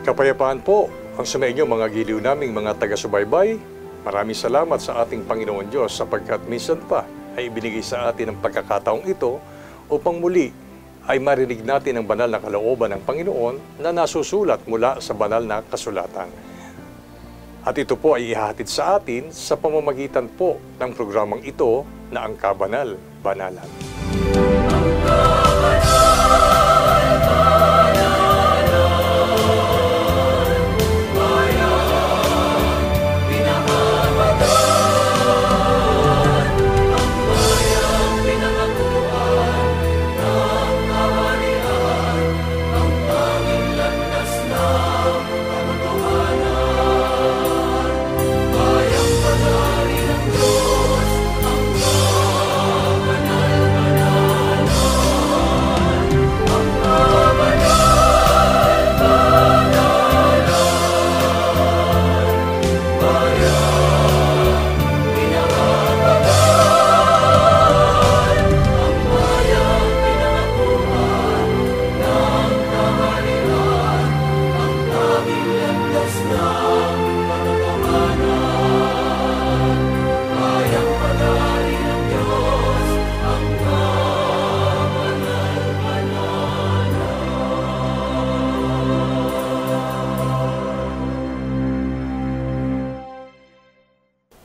Kapayapaan po ang sumainyo mga giliw naming mga taga-subaybay. Maraming salamat sa ating Panginoon Diyos sapagkat minsan pa ay ibinigay sa atin ang pagkakataong ito upang muli ay marinig natin ang banal na kalooban ng Panginoon na nasusulat mula sa banal na kasulatan. At ito po ay ihahatid sa atin sa pamamagitan po ng programang ito na ang Kabanal-Banalan.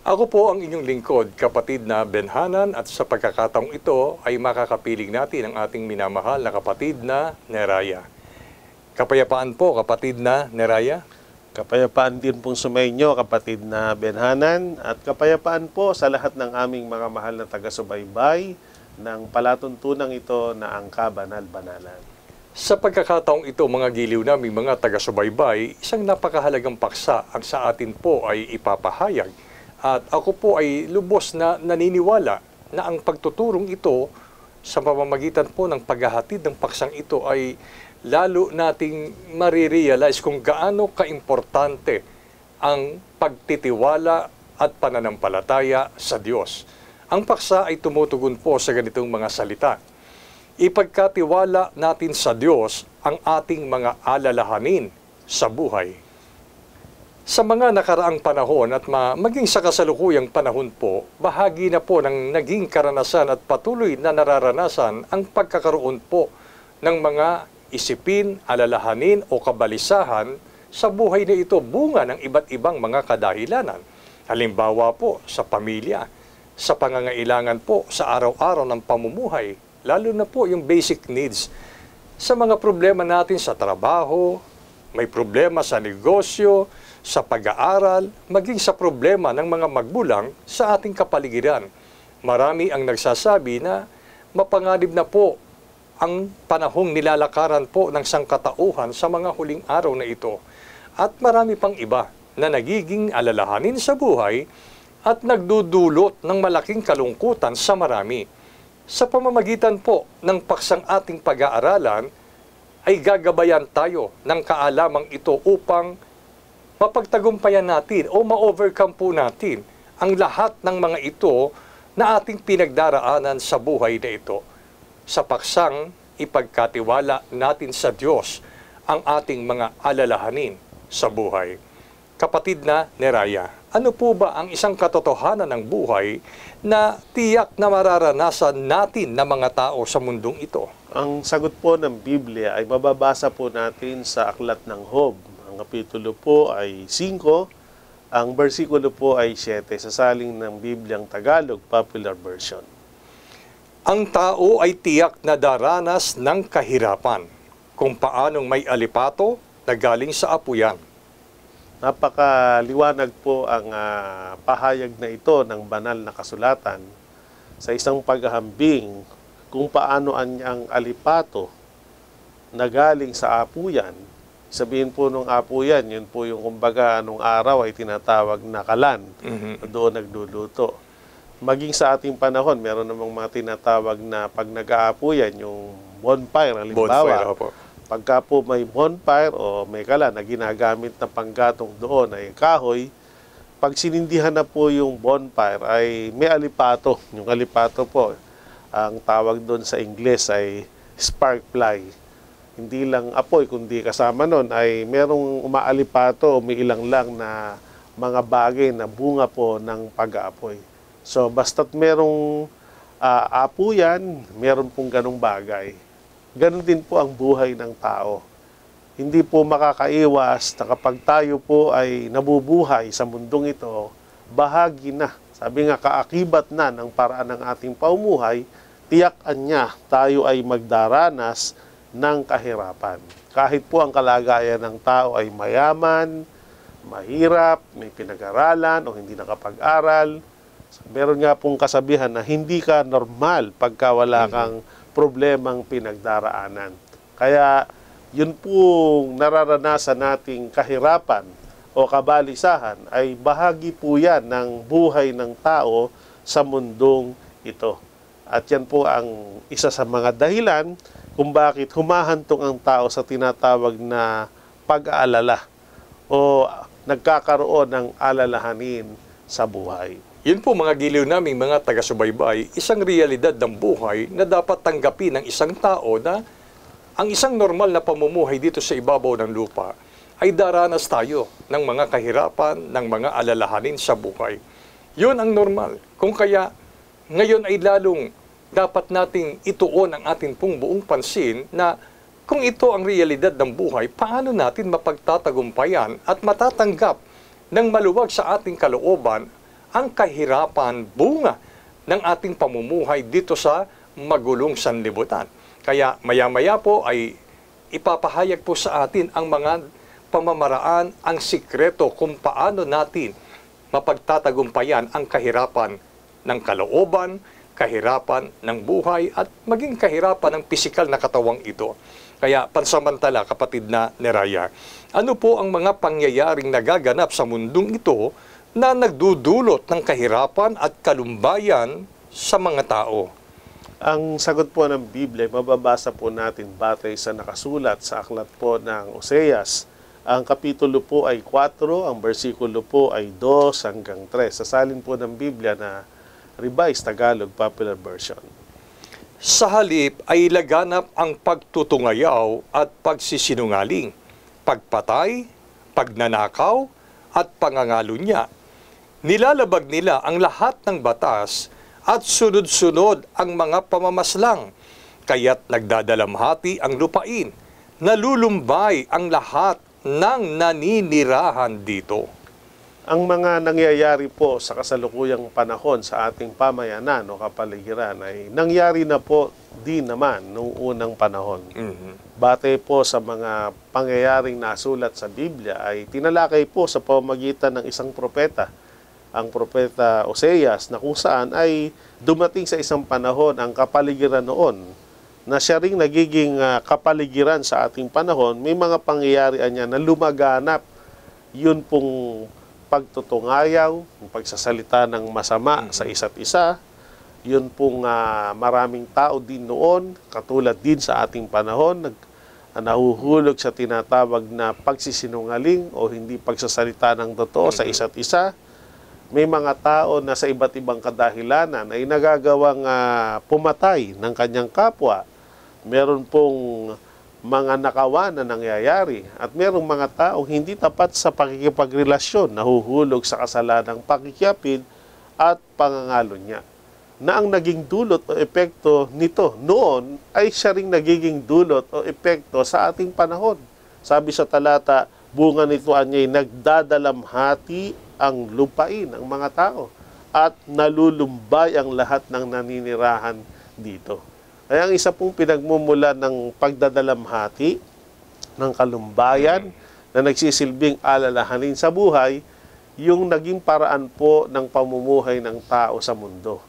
Ako po ang inyong lingkod, kapatid na Benhanan, at sa pagkakataong ito ay makakapiling natin ang ating minamahal na kapatid na Neraya. Kapayapaan po, kapatid na Neraya. Kapayapaan din pong sumainyo, kapatid na Benhanan, at kapayapaan po sa lahat ng aming mga mahal na taga-subaybay ng palatuntunang ito na ang Kabanal-Banalan. Sa pagkakataong ito, mga giliw naming mga taga-subaybay, isang napakahalagang paksa ang sa atin po ay ipapahayag. At ako po ay lubos na naniniwala na ang pagtuturong ito sa pamamagitan po ng paghahatid ng paksang ito ay lalo nating marirealize kung gaano kaimportante ang pagtitiwala at pananampalataya sa Diyos. Ang paksa ay tumutugon po sa ganitong mga salita. Ipagkatiwala natin sa Diyos ang ating mga alalahanin sa buhay. Sa mga nakaraang panahon at maging sa kasalukuyang panahon po, bahagi na po ng naging karanasan at patuloy na nararanasan ang pagkakaroon po ng mga isipin, alalahanin o kabalisahan sa buhay na ito bunga ng iba't ibang mga kadahilanan. Halimbawa po sa pamilya, sa pangangailangan po sa araw-araw ng pamumuhay, lalo na po yung basic needs. Sa mga problema natin sa trabaho, may problema sa negosyo, sa pag-aaral, maging sa problema ng mga magbulang sa ating kapaligiran. Marami ang nagsasabi na mapanganib na po ang panahong nilalakaran po ng sangkatauhan sa mga huling araw na ito. At marami pang iba na nagiging alalahanin sa buhay at nagdudulot ng malaking kalungkutan sa marami. Sa pamamagitan po ng paksang ating pag-aaralan, ay gagabayan tayo ng kaalamang ito upang mapagtagumpayan natin o ma-overcome po natin ang lahat ng mga ito na ating pinagdaraanan sa buhay na ito. Sa paksang ipagkatiwala natin sa Diyos ang ating mga alalahanin sa buhay. Kapatid na Neraya, ano po ba ang isang katotohanan ng buhay na tiyak na mararanasan natin na mga tao sa mundong ito? Ang sagot po ng Biblia ay mababasa po natin sa Aklat ng Job. Ang kapitulo po ay 5, ang bersikulo po ay 7 sa saling ng Bibliang Tagalog, Popular Version. Ang tao ay tiyak na daranas ng kahirapan kung paanong may alipato na galing sa apuyan. Napakaliwanag po ang pahayag na ito ng banal na kasulatan sa isang paghahambing kung paano ang alipato na galing sa apuyan. Sabihin po nung apuyan, yun po yung kumbaga nung araw ay tinatawag na kalan, doon nagluluto. Maging sa ating panahon, meron namang mga tinatawag na pag nag-aapuyan, yung bonfire, halimbawa. Pagka po may bonfire o may kalan na ginagamit na panggatong doon ay kahoy, pag sinindihan na po yung bonfire ay may alipato. Yung alipato po, ang tawag doon sa Ingles ay spark fly. hindi lang apoy, kundi kasama nun ay merong umaalipato, umiilang lang na mga bagay na bunga po ng pag-aapoy. So, basta't merong apo yan, meron pong ganong bagay. Ganon din po ang buhay ng tao. Hindi po makakaiwas na kapag tayo po ay nabubuhay sa mundong ito, bahagi na. Sabi nga, kaakibat na ng paraan ng ating paumuhay, tiyakan niya tayo ay magdaranas ng kahirapan. Kahit po ang kalagayan ng tao ay mayaman, mahirap, may pinag-aralan o hindi nakapag-aral, meron nga pong kasabihan na hindi ka normal pagka wala kang problemang pinagdaraanan. Kaya yun pong nararanasan nating kahirapan o kabalisahan ay bahagi po yan ng buhay ng tao sa mundong ito. At yan po ang isa sa mga dahilan kung bakit humahantong ang tao sa tinatawag na pag-aalala o nagkakaroon ng alalahanin sa buhay. Yun po mga giliw naming mga taga-subaybay, isang realidad ng buhay na dapat tanggapin ng isang tao na ang isang normal na pamumuhay dito sa ibabaw ng lupa ay daranas tayo ng mga kahirapan, ng mga alalahanin sa buhay. Yun ang normal. Kung kaya ngayon ay lalong dapat nating ituon ang ating pong buong pansin na kung ito ang realidad ng buhay, paano natin mapagtatagumpayan at matatanggap ng maluwag sa ating kalooban ang kahirapan bunga ng ating pamumuhay dito sa magulong sanlibutan. Kaya maya-maya po ay ipapahayag po sa atin ang mga pamamaraan, ang sikreto kung paano natin mapagtatagumpayan ang kahirapan ng kalooban, kahirapan ng buhay, at maging kahirapan ng pisikal na katawang ito. Kaya pansamantala, kapatid na Neraya, ano po ang mga pangyayaring nagaganap sa mundong ito na nagdudulot ng kahirapan at kalumbayan sa mga tao? Ang sagot po ng Biblia, mababasa po natin batay sa nakasulat sa aklat po ng Oseas. Ang kapitulo po ay 4, ang bersikulo po ay 2 hanggang 3. Sasalin po ng Biblia na Revised Tagalog Popular Version. Sa halip ay laganap ang pagtutungayaw at pagsisinungaling, pagpatay, pagnanakaw, at pangangalunya. Nilalabag nila ang lahat ng batas at sunod-sunod ang mga pamamaslang, kaya't nagdadalamhati ang lupain, nalulumbay ang lahat ng naninirahan dito. Ang mga nangyayari po sa kasalukuyang panahon sa ating pamayanan o kapaligiran ay nangyari na po din naman noong unang panahon. Batay po sa mga pangyayaring nasulat sa Biblia ay tinalakay po sa pamamagitan ng isang propeta, ang propeta Oseas, na kung saan ay dumating sa isang panahon ang kapaligiran noon na siya ring nagiging kapaligiran sa ating panahon. May mga pangyayari niya na lumaganap. Yun pong pagtutungayaw, pagsasalita ng masama sa isa't isa. Yun pong maraming tao din noon, katulad din sa ating panahon, nahuhulog sa tinatawag na pagsisinungaling o hindi pagsasalita ng totoo sa isa't isa. May mga tao na sa iba't ibang kadahilanan ay nagagawang pumatay ng kanyang kapwa. Meron pong mga nakawa na nangyayari at merong mga tao hindi tapat sa pakikipagrelasyon, nahuhulog sa kasalanang pakikiapid at pangangalo niya. Na ang naging dulot o epekto nito noon ay siya ring nagiging dulot o epekto sa ating panahon. Sabi sa talata, bunga nito anya'y nagdadalamhati ang lupain, ang mga tao, at nalulumbay ang lahat ng naninirahan dito. Kaya ang isa pong pinagmumula ng pagdadalamhati, ng kalumbayan, na nagsisilbing alalahanin sa buhay, yung naging paraan po ng pamumuhay ng tao sa mundo.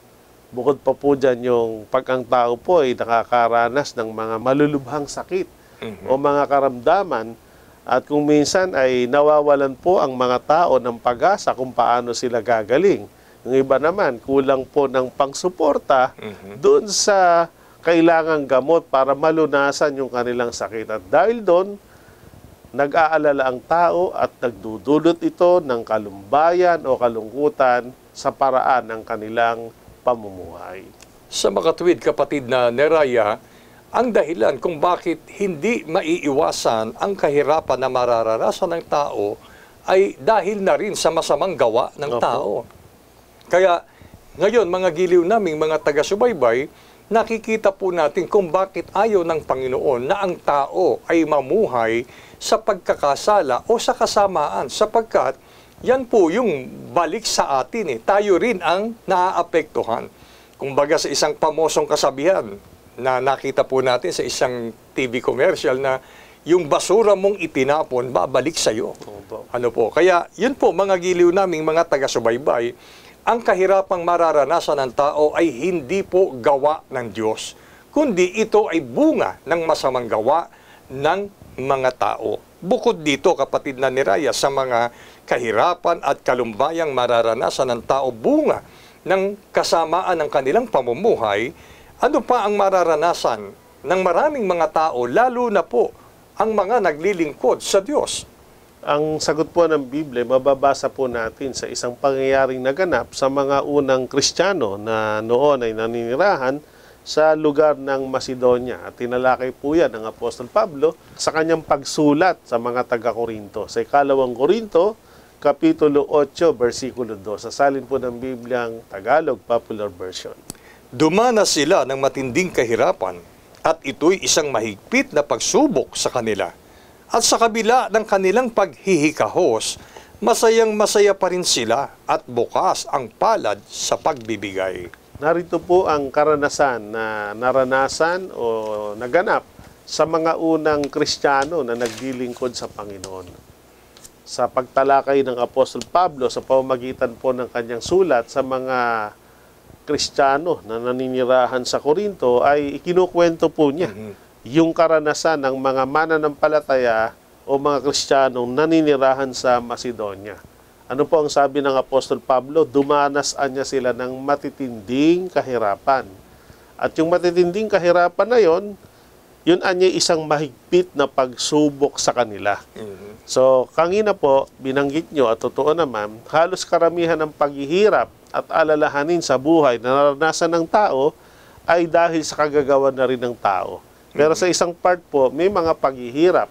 Bukod pa po dyan yung pag ang tao po ay nakakaranas ng mga malulubhang sakit o mga karamdaman, at kung minsan ay nawawalan po ang mga tao ng pag-asa kung paano sila gagaling. Yung iba naman, kulang po ng pangsuporta doon sa kailangang gamot para malunasan yung kanilang sakit. At dahil doon, nag-aalala ang tao at nagdudulot ito ng kalumbayan o kalungkutan sa paraan ng kanilang pamumuhay. Sa makatuwid, kapatid na Neraya, ang dahilan kung bakit hindi maiiwasan ang kahirapan na mararanasan ng tao ay dahil na rin sa masamang gawa ng Opo. tao. Kaya ngayon, mga giliw naming mga taga-subaybay, nakikita po natin kung bakit ayaw ng Panginoon na ang tao ay mamuhay sa pagkakasala o sa kasamaan, sapagkat yan po yung balik sa atin. Tayo rin ang naaapektuhan. Kumbaga sa isang pamosong kasabihan na nakita po natin sa isang TV commercial na yung basura mong itinapon, babalik sa'yo. Opo. Ano po? Kaya yun po, mga giliw naming mga taga-subaybay, ang kahirapang mararanasan ng tao ay hindi po gawa ng Diyos, kundi ito ay bunga ng masamang gawa ng mga tao. Bukod dito, kapatid na ni Raya, sa mga kahirapan at kalumbayang mararanasan ng tao bunga ng kasamaan ng kanilang pamumuhay, ano pa ang mararanasan ng maraming mga tao, lalo na po ang mga naglilingkod sa Diyos? Ang sagot po ng Biblia, mababasa po natin sa isang pangyayaring naganap sa mga unang Kristiyano na noon ay naninirahan sa lugar ng Macedonia. At tinalakay po yan ng Apostol Pablo sa kanyang pagsulat sa mga taga-Korinto. Sa ikalawang Korinto, Kapitulo 8, versikulo 2. Sasalin po ng Bibliang Tagalog Popular Version. Dumanas sila ng matinding kahirapan at ito'y isang mahigpit na pagsubok sa kanila. At sa kabila ng kanilang paghihikahos, masayang-masaya pa rin sila at bukas ang palad sa pagbibigay. Narito po ang karanasan na naranasan o naganap sa mga unang Kristiyano na naglilingkod sa Panginoon. Sa pagtalakay ng Apostol Pablo sa pamamagitan po ng kanyang sulat sa mga Kristiyano na naninirahan sa Korinto ay ikinukwento po niya yung karanasan ng mga mananampalataya o mga Kristiyanong naninirahan sa Macedonia. Ano po ang sabi ng Apostol Pablo? Dumanasaan niya sila ng matitinding kahirapan. At yung matitinding kahirapan na yun anya isang mahigpit na pagsubok sa kanila. So, kanina po, binanggit nyo at totoo naman, halos karamihan ng paghihirap at alalahanin sa buhay na naranasan ng tao ay dahil sa kagagawa na rin ng tao. Pero sa isang part po, may mga paghihirap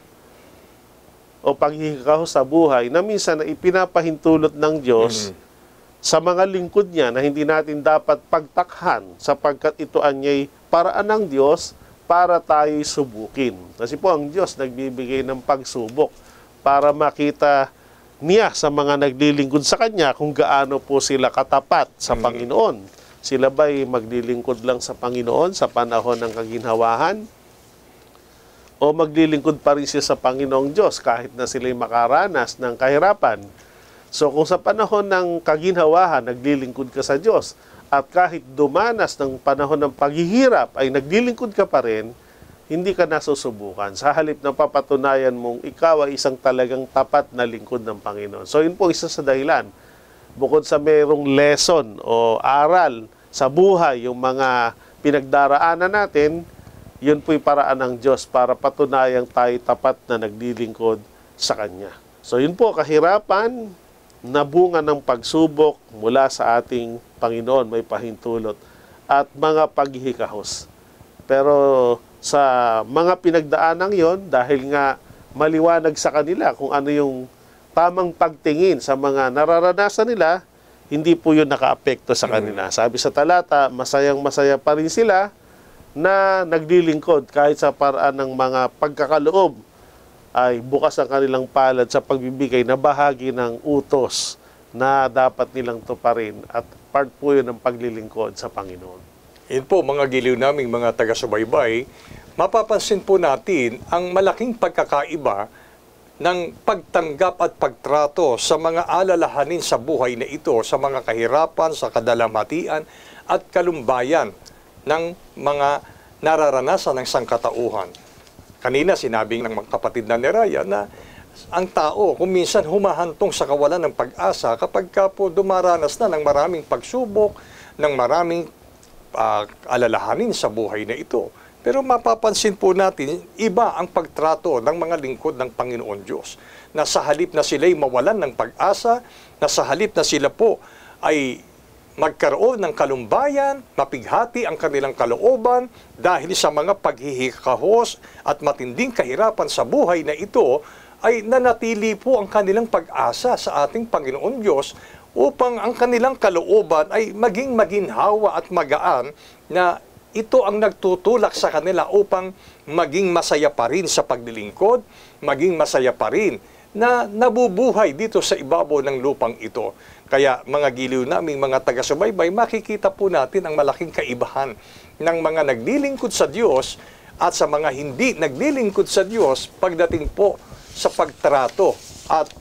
o paghihikahos sa buhay na minsan na ipinapahintulot ng Diyos sa mga lingkod niya na hindi natin dapat pagtakhan sapagkat ito anya'y paraan ng Diyos para tayo'y subukin. Kasi po ang Diyos nagbibigay ng pagsubok para makita niya sa mga naglilingkod sa Kanya kung gaano po sila katapat sa Panginoon. Sila ba'y maglilingkod lang sa Panginoon sa panahon ng kaginhawahan? O maglilingkod pa rin siya sa Panginoong Diyos kahit na sila'y makaranas ng kahirapan? So kung sa panahon ng kaginhawahan, naglilingkod ka sa Diyos, at kahit dumanas ng panahon ng paghihirap ay naglilingkod ka pa rin, hindi ka nasusubukan. Sa halip na papatunayan mong ikaw ay isang talagang tapat na lingkod ng Panginoon. So yun po isa sa dahilan. Bukod sa mayroong lesson o aral sa buhay, yung mga pinagdaraanan natin, yun po'y paraan ng Diyos para patunayang tayo tapat na naglilingkod sa Kanya. So yun po, kahirapan na bunga ng pagsubok mula sa ating Panginoon, may pahintulot, at mga paghihikahos. Pero sa mga pinagdaanang yon, dahil nga maliwanag sa kanila kung ano yung tamang pagtingin sa mga nararanasan nila, hindi po yun nakaapekto sa kanila. Sabi sa talata, masayang-masaya pa rin sila na naglilingkod kahit sa paraan ng mga pagkakaloob ay bukas ang kanilang palad sa pagbibigay na bahagi ng utos na dapat nilang tuparin at part po yun ng paglilingkod sa Panginoon. Yun po, mga giliw naming mga taga-subaybay, mapapansin po natin ang malaking pagkakaiba ng pagtanggap at pagtrato sa mga alalahanin sa buhay na ito, sa mga kahirapan, sa kadalamhatian at kalumbayan ng mga nararanasan ng sangkatauhan. Kanina sinabing ng mga kapatid na ni Raya na ang tao kung minsan humahantong sa kawalan ng pag-asa kapag ka po dumaranas na ng maraming pagsubok, ng maraming alalahanin sa buhay na ito. Pero mapapansin po natin, iba ang pagtrato ng mga lingkod ng Panginoon Diyos. Na sa halip na sila'y mawalan ng pag-asa, na sa halip na sila po ay magkaroon ng kalumbayan, mapighati ang kanilang kalooban dahil sa mga paghihikahos at matinding kahirapan sa buhay na ito, ay nanatili po ang kanilang pag-asa sa ating Panginoon Diyos upang ang kanilang kalooban ay maging maginhawa at magaan, na ito ang nagtutulak sa kanila upang maging masaya pa rin sa paglilingkod, maging masaya pa rin na nabubuhay dito sa ibabaw ng lupang ito. Kaya mga giliw naming mga taga-subaybay, makikita po natin ang malaking kaibahan ng mga naglilingkod sa Diyos at sa mga hindi naglilingkod sa Diyos pagdating po sa pagtrato at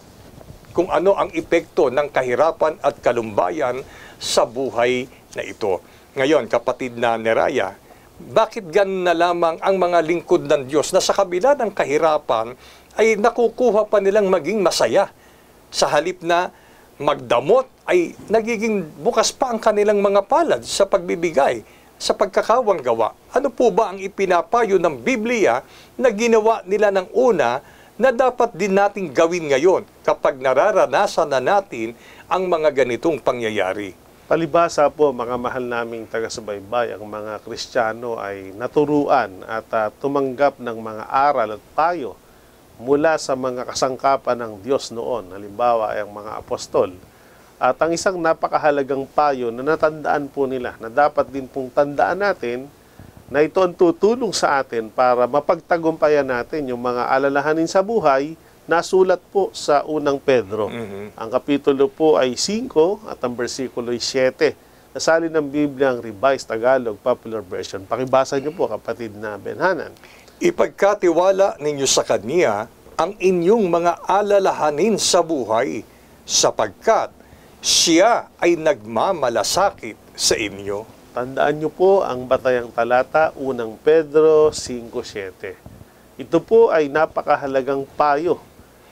kung ano ang epekto ng kahirapan at kalumbayan sa buhay na ito. Ngayon, kapatid na Neraya, bakit ganun na lamang ang mga lingkod ng Diyos na sa kabila ng kahirapan ay nakukuha pa nilang maging masaya? Sa halip na magdamot ay nagiging bukas pa ang kanilang mga palad sa pagbibigay, sa pagkakawang gawa. Ano po ba ang ipinapayo ng Biblia na ginawa nila ng una na dapat din nating gawin ngayon kapag nararanasan na natin ang mga ganitong pangyayari? Palibasa po, mga mahal naming taga-subaybay, ang mga Kristiyano ay naturuan at tumanggap ng mga aral at payo mula sa mga kasangkapan ng Diyos noon, halimbawa ay ang mga apostol. At ang isang napakahalagang payo na natandaan po nila, na dapat din pong tandaan natin, na ito ang tutulong sa atin para mapagtagumpayan natin yung mga alalahanin sa buhay, nasulat po sa unang Pedro. Ang kapitulo po ay 5 at ang versikulo ay 7. Nasalin ng Biblia ang Revised Tagalog Popular Version. Pakibasa niyo po, kapatid na Benhanan. Ipagkatiwala ninyo sa Kanya ang inyong mga alalahanin sa buhay, sapagkat Siya ay nagmamalasakit sa inyo. Tandaan niyo po ang batayang talata, unang Pedro 5:7. Ito po ay napakahalagang payo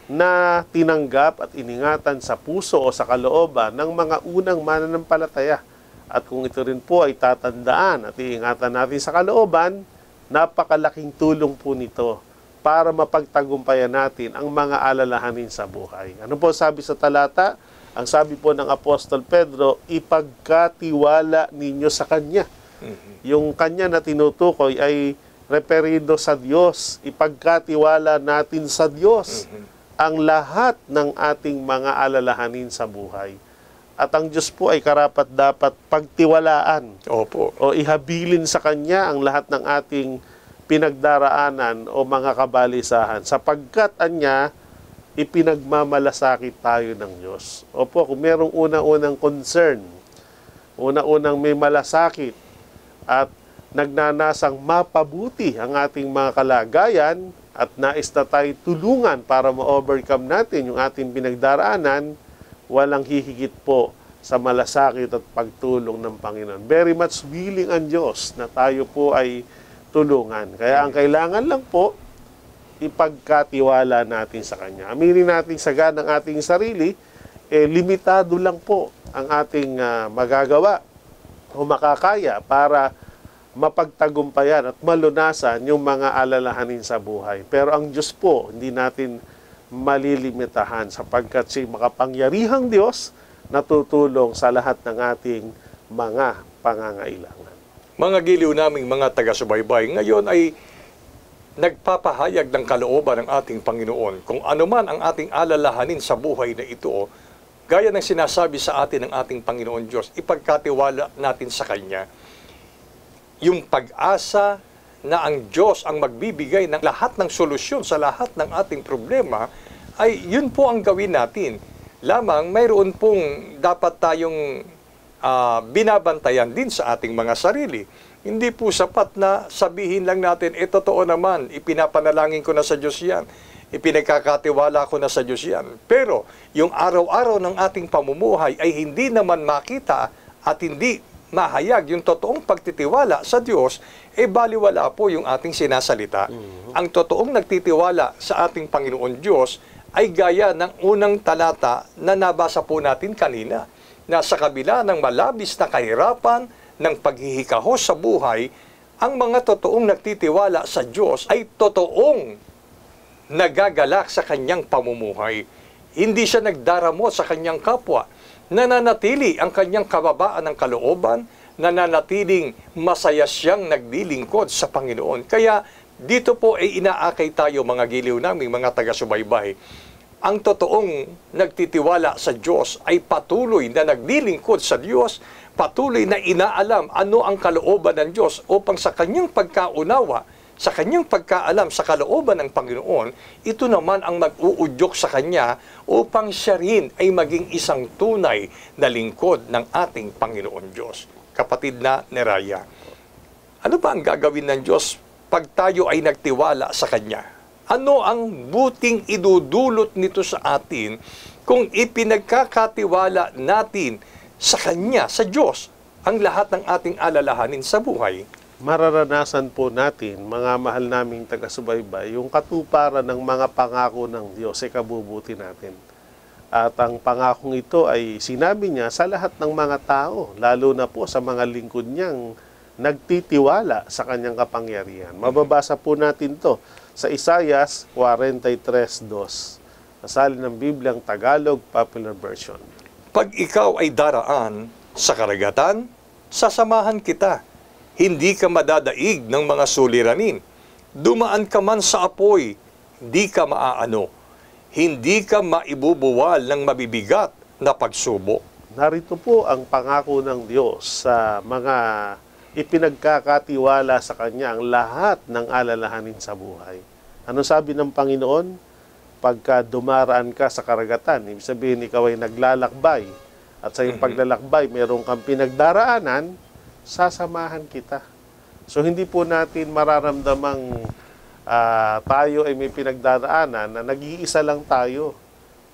na tinanggap at iningatan sa puso o sa kalooban ng mga unang mananampalataya. At kung ito rin po ay tatandaan at iingatan natin sa kalooban, napakalaking tulong po nito para mapagtagumpayan natin ang mga alalahanin sa buhay. Ano po sabi sa talata? Ang sabi po ng Apostol Pedro, ipagkatiwala ninyo sa Kanya. Yung Kanya na tinutukoy ay referido sa Diyos. Ipagkatiwala natin sa Diyos ang lahat ng ating mga alalahanin sa buhay. At ang Diyos po ay karapat-dapat pagtiwalaan. Opo. O ihabilin sa Kanya ang lahat ng ating pinagdaraanan o mga kabalisahan, sapagkat Anya ipinagmamalasakit tayo ng Diyos. Opo, kung merong unang-unang concern, unang-unang may malasakit at nagnanasang mapabuti ang ating mga kalagayan at nais na tayo tulungan para ma-overcome natin yung ating pinagdaraanan, walang hihigit po sa malasakit at pagtulong ng Panginoon. Very much willing ang Diyos na tayo po ay tulungan. Kaya ang kailangan lang po, ipagkatiwala natin sa Kanya. Aminin natin sagad ng ating sarili, limitado lang po ang ating magagawa o makakaya para mapagtagumpayan at malunasan yung mga alalahanin sa buhay. Pero ang Diyos po, hindi natin malilimitahan sapagkat siya makapangyarihang Diyos na tutulong sa lahat ng ating mga pangangailangan. Mga giliw naming mga taga-subaybay, ngayon ay nagpapahayag ng kalooban ng ating Panginoon kung ano man ang ating alalahanin sa buhay na ito, gaya ng sinasabi sa atin ng ating Panginoon Diyos, ipagkatiwala natin sa Kanya. Yung pag-asa na ang Diyos ang magbibigay ng lahat ng solusyon sa lahat ng ating problema, ay yun po ang gawin natin. Lamang mayroon pong dapat tayong binabantayan din sa ating mga sarili. Hindi po sapat na sabihin lang natin, totoo naman, ipinapanalangin ko na sa Diyos yan, ipinagkakatiwala ko na sa Diyos yan. Pero yung araw-araw ng ating pamumuhay ay hindi naman makita at hindi mahayag yung totoong pagtitiwala sa Diyos, baliwala po yung ating sinasalita. Ang totoong nagtitiwala sa ating Panginoon Diyos ay gaya ng unang talata na nabasa po natin kanina, na sa kabila ng malabis na kahirapan ng paghihikahos sa buhay, ang mga totoong nagtitiwala sa Diyos ay totoong nagagalak sa kanyang pamumuhay. Hindi siya nagdaramo sa kanyang kapwa. nananatili ang kanyang kababaan ng kalooban, nananatiling masaya siyang naglilingkod sa Panginoon. Kaya dito po ay inaakay tayo mga giliw naming mga taga-subaybay. Ang totoong nagtitiwala sa Diyos ay patuloy na naglilingkod sa Diyos, patuloy na inaalam ano ang kalooban ng Diyos upang sa kanyang pagkaunawa, sa kanyang pagkaalam sa kalooban ng Panginoon, ito naman ang mag-uudyok sa kanya upang siya rin ay maging isang tunay na lingkod ng ating Panginoon Diyos. Kapatid na Neraya, ano ba ang gagawin ng Diyos pag tayo ay nagtiwala sa Kanya? Ano ang buting idudulot nito sa atin kung ipinagkakatiwala natin sa Kanya, sa Diyos, ang lahat ng ating alalahanin sa buhay? Mararanasan po natin, mga mahal naming taga-subaybay, yung katuparan ng mga pangako ng Diyos sa kabubuti natin. At ang pangakong ito ay sinabi niya sa lahat ng mga tao, lalo na po sa mga lingkod niyang nagtitiwala sa kanyang kapangyarihan. Mababasa po natin to sa Isaias 43:2, nasalin ng Bibliang Tagalog Popular Version. Pag ikaw ay daraan sa karagatan, sasamahan kita. Hindi ka madadaig ng mga suliranin. Dumaan ka man sa apoy, di ka maaano. Hindi ka maibubuwal ng mabibigat na pagsubok. Narito po ang pangako ng Diyos sa mga ipinagkakatiwala sa Kanya ang lahat ng alalahanin sa buhay. Ano sabi ng Panginoon? Pagka dumaraan ka sa karagatan, ibig sabihin ikaw ay naglalakbay, at sa iyong paglalakbay, meron kang pinagdaraanan, sasamahan kita. So hindi po natin mararamdamang tayo ay may pinagdaraanan na nag-iisa lang tayo.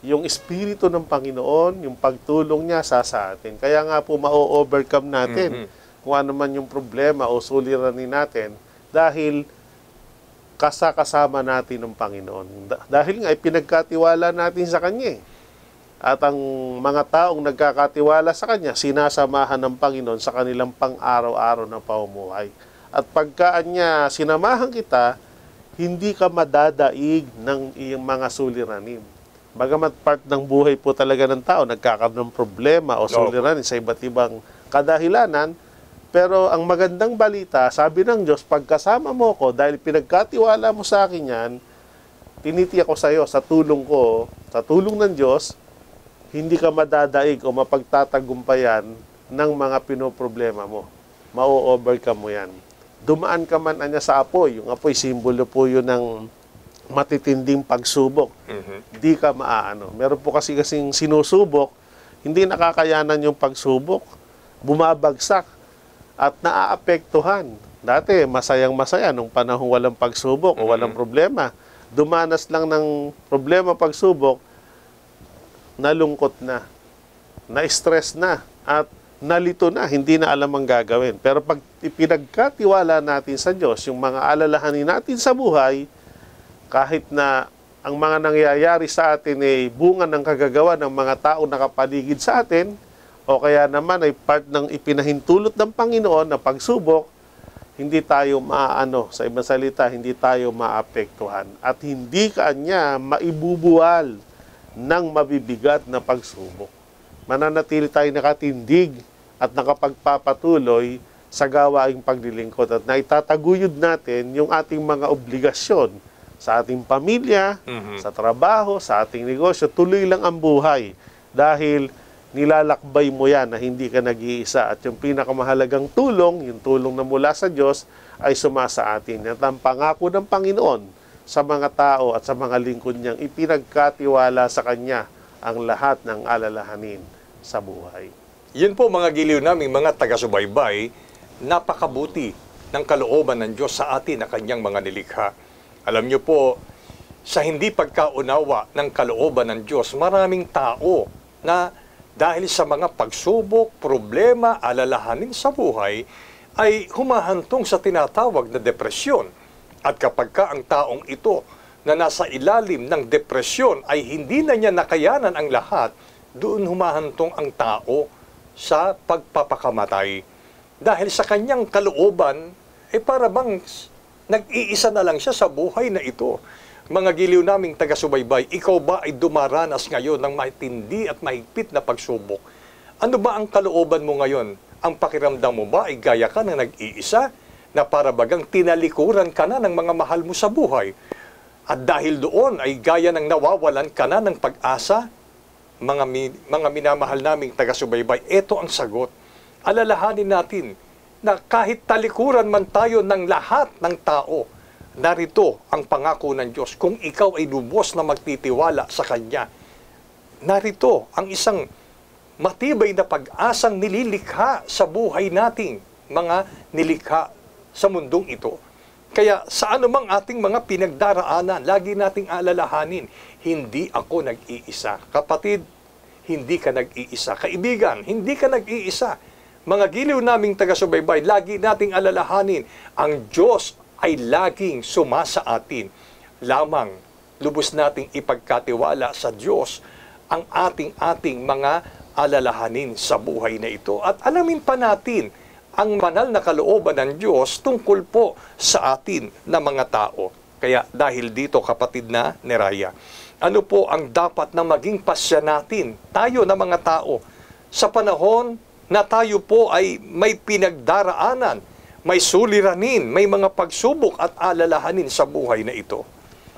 Yung Espiritu ng Panginoon, yung pagtulong niya sa atin. Kaya nga po ma-overcome natin kung ano man yung problema o suliranin natin dahil kasama natin ng Panginoon. Dahil nga ay pinagkatiwala natin sa Kanya. At ang mga taong nagkakatiwala sa Kanya, sinasamahan ng Panginoon sa kanilang pang-araw-araw na pamumuhay. At pagka niya sinamahan kita, hindi ka madadaig ng iyong mga suliranin. Bagamat part ng buhay po talaga ng tao, nagkakaroon ng problema o suliranin sa iba't ibang kadahilanan, pero ang magandang balita, sabi ng Diyos, pagkasama mo ko, dahil pinagkatiwala mo sa akin yan, tinitiyak ko sa iyo, sa tulong ko, sa tulong ng Diyos, hindi ka madadaig o mapagtatagumpayan ng mga pinoproblema mo. Ma-overcome mo yan. Dumaan ka man anya sa apoy. Yung apoy, simbolo po yun ng matitinding pagsubok. Di ka maaano. Meron po kasing sinusubok, hindi nakakayanan yung pagsubok, bumabagsak at naaapektuhan. Dati, masayang-masaya nung panahon walang pagsubok o walang problema. Dumanas lang ng problema pagsubok, nalungkot na, na-stress na, at nalito na, hindi na alam ang gagawin. Pero pag ipinagkatiwala natin sa Diyos, yung mga alalahanin natin sa buhay, kahit na ang mga nangyayari sa atin ay bunga ng kagagawa ng mga tao nakapaligid sa atin, o kaya naman ay part ng ipinahintulot ng Panginoon na pagsubok, hindi tayo maaano, sa ibang salita, hindi tayo maapektuhan. At hindi kanya maibubuwal ng mabibigat na pagsubok. Mananatili tayo nakatindig at nakapagpapatuloy sa gawaing paglilingkod at naitataguyod natin yung ating mga obligasyon sa ating pamilya, sa trabaho, sa ating negosyo. Tuloy lang ang buhay dahil nilalakbay mo yan na hindi ka nag-iisa. At yung pinakamahalagang tulong, yung tulong na mula sa Diyos, ay sumasa atin. At ang pangako ng Panginoon sa mga tao at sa mga lingkod niyang ipinagkatiwala sa Kanya ang lahat ng alalahanin sa buhay. Yun po mga giliw namin, mga taga-subaybay, napakabuti ng kalooban ng Diyos sa atin na Kanyang mga nilikha. Alam niyo po, sa hindi pagkaunawa ng kalooban ng Diyos, maraming tao na dahil sa mga pagsubok, problema, alalahanin sa buhay, ay humahantong sa tinatawag na depresyon. At kapag ka ang taong ito na nasa ilalim ng depresyon ay hindi na niya nakayanan ang lahat, doon humahantong ang tao sa pagpapakamatay. Dahil sa kanyang kalooban, para bang nag-iisa na lang siya sa buhay na ito. Mga giliw naming taga-subaybay, ikaw ba ay dumaranas ngayon ng matindi at mahigpit na pagsubok? Ano ba ang kalooban mo ngayon? Ang pakiramdam mo ba ay gaya ka na nag-iisa, na para bagang tinalikuran ka na ng mga mahal mo sa buhay? At dahil doon ay gaya ng nawawalan ka na ng pag-asa? Mga minamahal naming taga-subaybay, ito ang sagot. Alalahanin natin na kahit talikuran man tayo ng lahat ng tao, narito ang pangako ng Diyos. Kung ikaw ay lubos na magtitiwala sa Kanya, narito ang isang matibay na pag-asang nililikha sa buhay nating mga nilikha sa mundong ito. Kaya sa anumang ating mga pinagdaraanan, lagi nating alalahanin, hindi ako nag-iisa. Kapatid, hindi ka nag-iisa. Kaibigan, hindi ka nag-iisa. Mga giliw naming taga-subaybay, lagi nating alalahanin, ang Diyos ay laging sumasa atin. Lamang, lubos nating ipagkatiwala sa Diyos ang ating mga alalahanin sa buhay na ito. At alamin pa natin ang banal na kalooban ng Diyos tungkol po sa atin na mga tao. Kaya dahil dito, kapatid na Neraya, ano po ang dapat na maging pasya natin, tayo na mga tao, sa panahon na tayo po ay may pinagdaraanan, may suliranin, may mga pagsubok at alalahanin sa buhay na ito?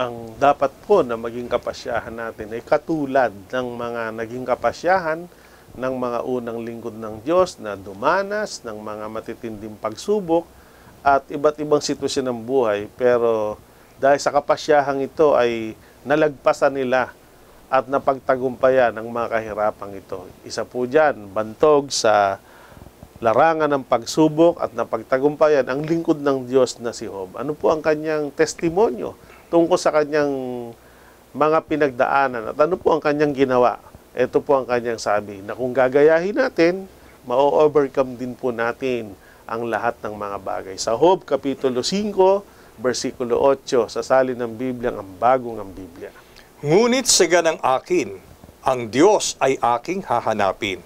Ang dapat po na maging kapasyahan natin ay katulad ng mga naging kapasyahan ng mga unang lingkod ng Diyos na dumanas ng mga matitinding pagsubok at iba't ibang sitwasyon ng buhay. Pero dahil sa kapasyahang ito ay nalagpasan nila at napagtagumpayan ang mga kahirapang ito. Isa po dyan, bantog sa larangan ng pagsubok at napagtagumpayan ang lingkod ng Diyos na si Job. Ano po ang kanyang testimonyo tungkol sa kanyang mga pinagdaanan at ano po ang kanyang ginawa? Ito po ang kanyang sabi, na kung gagayahin natin, ma-overcome din po natin ang lahat ng mga bagay. Sa Job, Kapitulo 5, versikulo 8, sa salin ng Biblia, ang bagong ang Biblia. Ngunit sa ganang akin, ang Diyos ay aking hahanapin,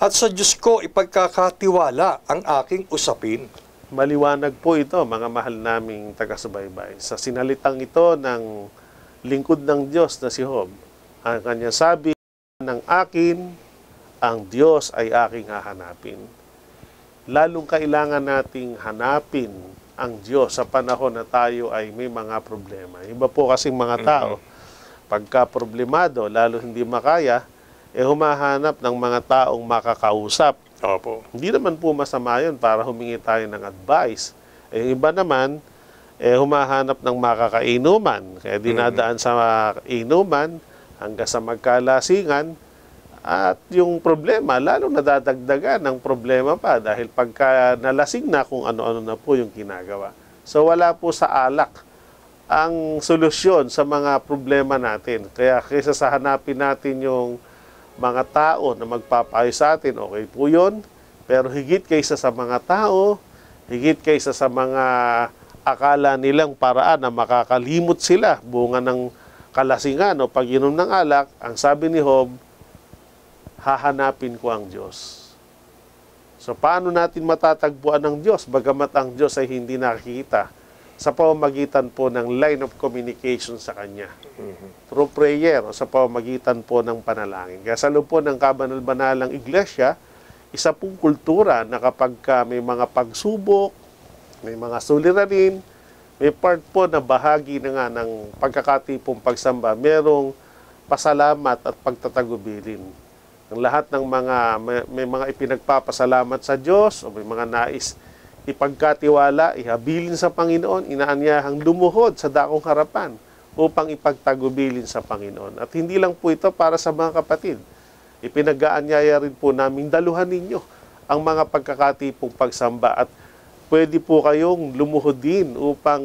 at sa Diyos ko ipagkakatiwala ang aking usapin. Maliwanag po ito, mga mahal naming taga-subaybay. Sa sinalitang ito ng lingkod ng Diyos na si Job, ang kanyang sabi, ng akin, ang Diyos ay aking hahanapin. Lalong kailangan nating hanapin ang Diyos sa panahon na tayo ay may mga problema. Iba po kasing mga tao, pagka problemado, lalo hindi makaya, humahanap ng mga taong makakausap. Opo. Hindi naman po masama yun para humingi tayo ng advice. Iba naman, humahanap ng makakainuman. Kaya dinadaan sa inuman hanggang sa magkalasingan. At yung problema, lalo nadadagdagan ng problema pa dahil pagka nalasing na kung ano-ano na po yung ginagawa. So wala po sa alak ang solusyon sa mga problema natin. Kaya kaysa sa hanapin natin yung mga tao na magpapayo sa atin, okay po yun. Pero higit kaysa sa mga tao, higit kaysa sa mga akala nilang paraan na makakalimot sila bunga ng kalasingan o pag-inom ng alak, ang sabi ni Job, hahanapin ko ang Diyos. So paano natin matatagpuan ang Diyos bagamat ang Diyos ay hindi nakikita? Sa pamamagitan po ng line of communication sa Kanya. Through prayer o sa pamamagitan po ng panalangin. Kaya sa loob po ng kabanal-banalang iglesia, isa pong kultura na kapag may mga pagsubok, may mga suliranin, may part po na bahagi na nga ng pagkakatipong pagsamba, merong pasalamat at pagtatagubilin. Ang lahat ng may mga ipinagpapasalamat sa Diyos o may mga nais ipagkatiwala, ihabilin sa Panginoon, inaanyahang lumuhod sa dakong harapan upang ipagtagubilin sa Panginoon. At hindi lang po ito para sa mga kapatid. Ipinag-aanyaya rin po namin daluhan ninyo ang mga pagkakatipong pagsamba at pwede po kayong lumuhod din upang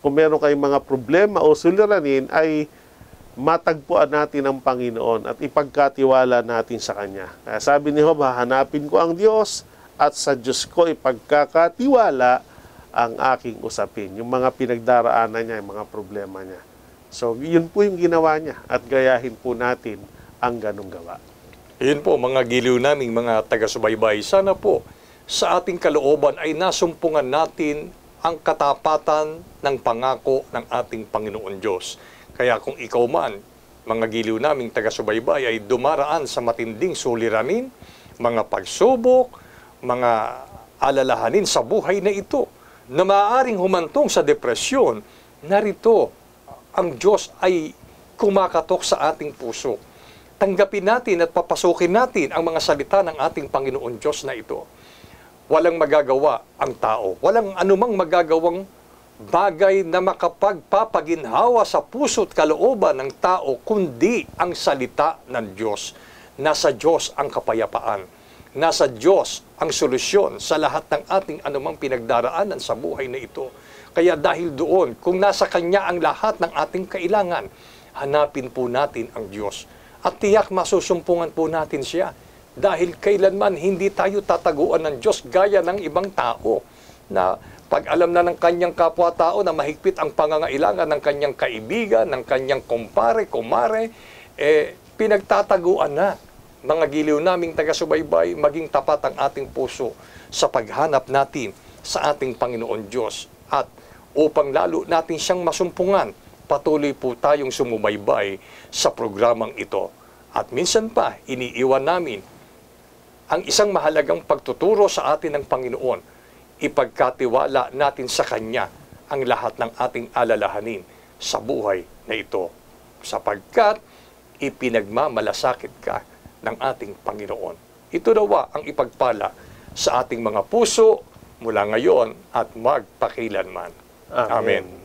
kung meron kayong mga problema o suliranin ay matagpuan natin ang Panginoon at ipagkatiwala natin sa Kanya. Kaya sabi ni Job, hahanapin ko ang Diyos at sa Diyos ko ipagkakatiwala ang aking usapin. Yung mga pinagdaraanan niya, yung mga problema niya. So, yun po yung ginawa niya at gayahin po natin ang ganong gawa. Yun po, mga giliw naming mga taga-subaybay, sana po sa ating kalooban ay nasumpungan natin ang katapatan ng pangako ng ating Panginoon Diyos. Kaya kung ikaw man, mga giliw naming taga-subaybay, ay dumaraan sa matinding suliranin, mga pagsubok, mga alalahanin sa buhay na ito na maaaring humantong sa depresyon, narito ang Diyos ay kumakatok sa ating puso. Tanggapin natin at papasukin natin ang mga salita ng ating Panginoon Diyos na ito. Walang magagawa ang tao. Walang anumang magagawang bagay na makapagpapaginhawa sa puso't kalooban ng tao kundi ang salita ng Diyos. Nasa Diyos ang kapayapaan. Nasa Diyos ang solusyon sa lahat ng ating anumang pinagdaraanan sa buhay na ito. Kaya dahil doon, kung nasa Kanya ang lahat ng ating kailangan, hanapin po natin ang Diyos. At tiyak masusumpungan po natin siya. Dahil kailanman hindi tayo tataguan ng Diyos gaya ng ibang tao na pag alam na ng kanyang kapwa-tao na mahigpit ang pangangailangan ng kanyang kaibigan, ng kanyang kumpare, kumare, pinagtataguan na. Mga giliw naming taga-subaybay, maging tapat ang ating puso sa paghanap natin sa ating Panginoon Diyos. At upang lalo natin siyang masumpungan, patuloy po tayong sumubaybay sa programang ito. At minsan pa, iniiwan namin ang isang mahalagang pagtuturo sa atin ng Panginoon. Ipagkatiwala natin sa Kanya ang lahat ng ating alalahanin sa buhay na ito. Sapagkat ipinagmamalasakit ka ng ating Panginoon. Ito nawa ang ipagpala sa ating mga puso mula ngayon at magpakilanman. Amen.